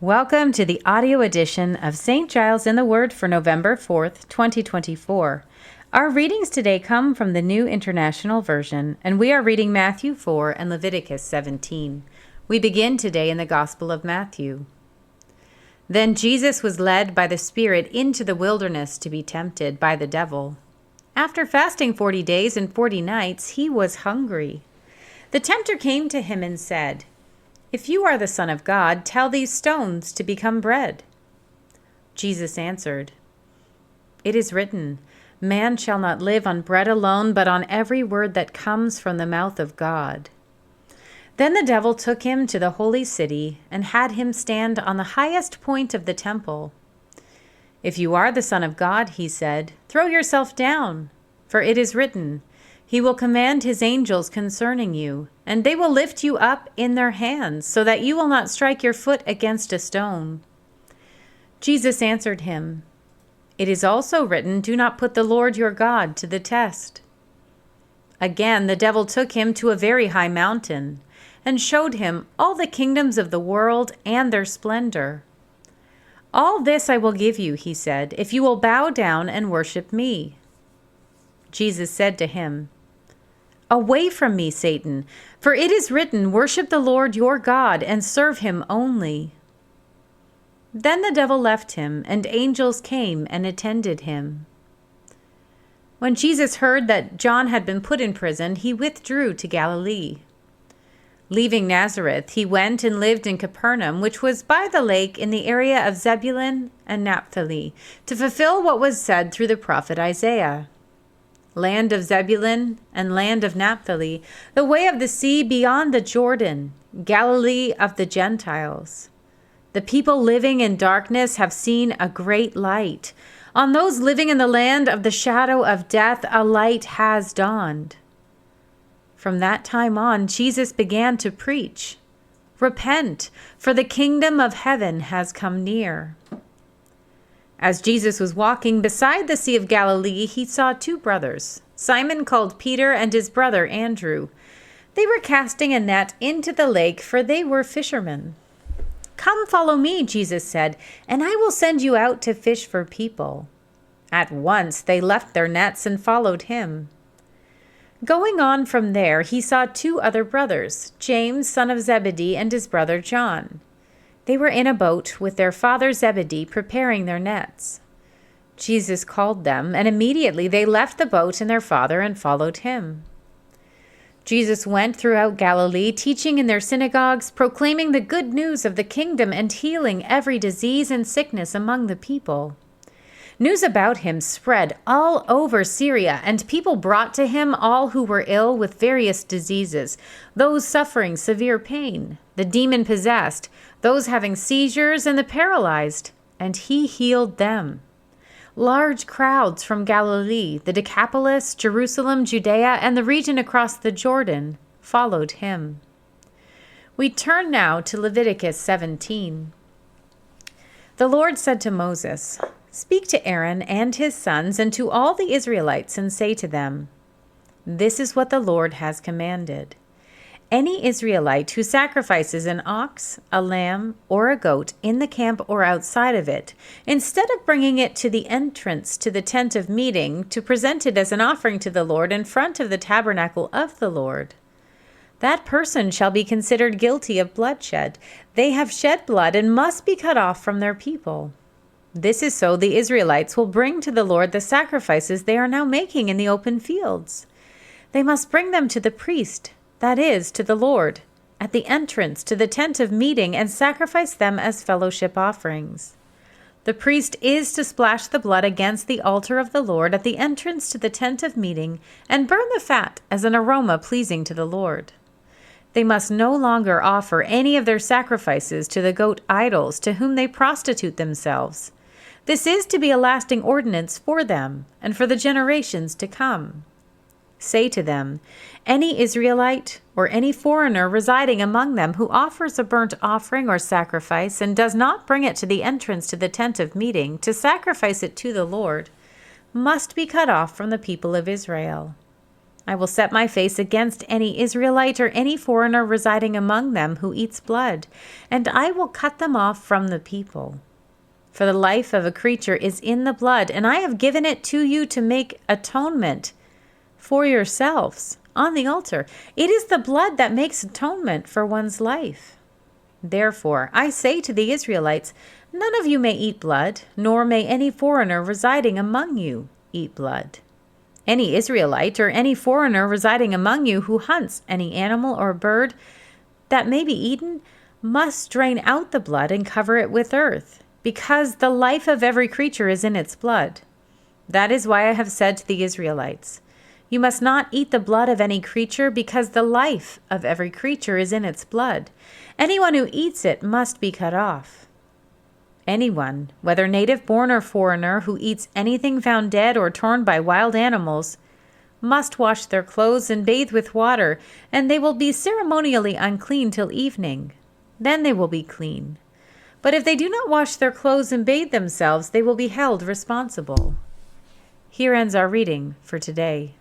Welcome to the audio edition of St. Giles in the Word for November 4th, 2024. Our readings today come from the New International Version, and we are reading Matthew 4 and Leviticus 17. We begin today in the Gospel of Matthew. Then Jesus was led by the Spirit into the wilderness to be tempted by the devil. After fasting 40 days and 40 nights, he was hungry. The tempter came to him and said, "If you are the Son of God, tell these stones to become bread." Jesus answered, "It is written, 'Man shall not live on bread alone, but on every word that comes from the mouth of God.'" Then the devil took him to the holy city and had him stand on the highest point of the temple. "If you are the Son of God," he said, "throw yourself down, for it is written, 'He will command his angels concerning you, and they will lift you up in their hands, so that you will not strike your foot against a stone.'" Jesus answered him, "It is also written, 'Do not put the Lord your God to the test.'" Again the devil took him to a very high mountain, and showed him all the kingdoms of the world and their splendor. "All this I will give you," he said, "if you will bow down and worship me." Jesus said to him, "Away from me, Satan, for it is written, 'Worship the Lord your God and serve him only.'" Then the devil left him, and angels came and attended him. When Jesus heard that John had been put in prison, he withdrew to Galilee. Leaving Nazareth, he went and lived in Capernaum, which was by the lake in the area of Zebulun and Naphtali, to fulfill what was said through the prophet Isaiah. "Land of Zebulun and land of Naphtali, the way of the sea beyond the Jordan, Galilee of the Gentiles. The people living in darkness have seen a great light. On those living in the land of the shadow of death, a light has dawned." From that time on, Jesus began to preach, "Repent, for the kingdom of heaven has come near." As Jesus was walking beside the Sea of Galilee, he saw two brothers, Simon called Peter and his brother Andrew. They were casting a net into the lake, for they were fishermen. "Come, follow me," Jesus said, "and I will send you out to fish for people." At once they left their nets and followed him. Going on from there, he saw two other brothers, James, son of Zebedee, and his brother John. They were in a boat with their father Zebedee, preparing their nets. Jesus called them, and immediately they left the boat and their father and followed him. Jesus went throughout Galilee, teaching in their synagogues, proclaiming the good news of the kingdom and healing every disease and sickness among the people. News about him spread all over Syria, and people brought to him all who were ill with various diseases, those suffering severe pain, the demon-possessed, those having seizures, and the paralyzed, and he healed them. Large crowds from Galilee, the Decapolis, Jerusalem, Judea, and the region across the Jordan followed him. We turn now to Leviticus 17. The Lord said to Moses, "Speak to Aaron and his sons and to all the Israelites and say to them, 'This is what the Lord has commanded. Any Israelite who sacrifices an ox, a lamb, or a goat in the camp or outside of it, instead of bringing it to the entrance to the tent of meeting to present it as an offering to the Lord in front of the tabernacle of the Lord, that person shall be considered guilty of bloodshed. They have shed blood and must be cut off from their people. This is so the Israelites will bring to the Lord the sacrifices they are now making in the open fields. They must bring them to the priest, that is, to the Lord, at the entrance to the tent of meeting and sacrifice them as fellowship offerings. The priest is to splash the blood against the altar of the Lord at the entrance to the tent of meeting and burn the fat as an aroma pleasing to the Lord. They must no longer offer any of their sacrifices to the goat idols to whom they prostitute themselves. This is to be a lasting ordinance for them and for the generations to come. Say to them, any Israelite or any foreigner residing among them who offers a burnt offering or sacrifice and does not bring it to the entrance to the tent of meeting to sacrifice it to the Lord, must be cut off from the people of Israel. I will set my face against any Israelite or any foreigner residing among them who eats blood, and I will cut them off from the people. For the life of a creature is in the blood, and I have given it to you to make atonement for yourselves on the altar. It is the blood that makes atonement for one's life. Therefore, I say to the Israelites, none of you may eat blood, nor may any foreigner residing among you eat blood. Any Israelite or any foreigner residing among you who hunts any animal or bird that may be eaten must drain out the blood and cover it with earth, because the life of every creature is in its blood. That is why I have said to the Israelites, you must not eat the blood of any creature, because the life of every creature is in its blood. Anyone who eats it must be cut off. Anyone, whether native born or foreigner, who eats anything found dead or torn by wild animals, must wash their clothes and bathe with water, and they will be ceremonially unclean till evening. Then they will be clean. But if they do not wash their clothes and bathe themselves, they will be held responsible. Here ends our reading for today.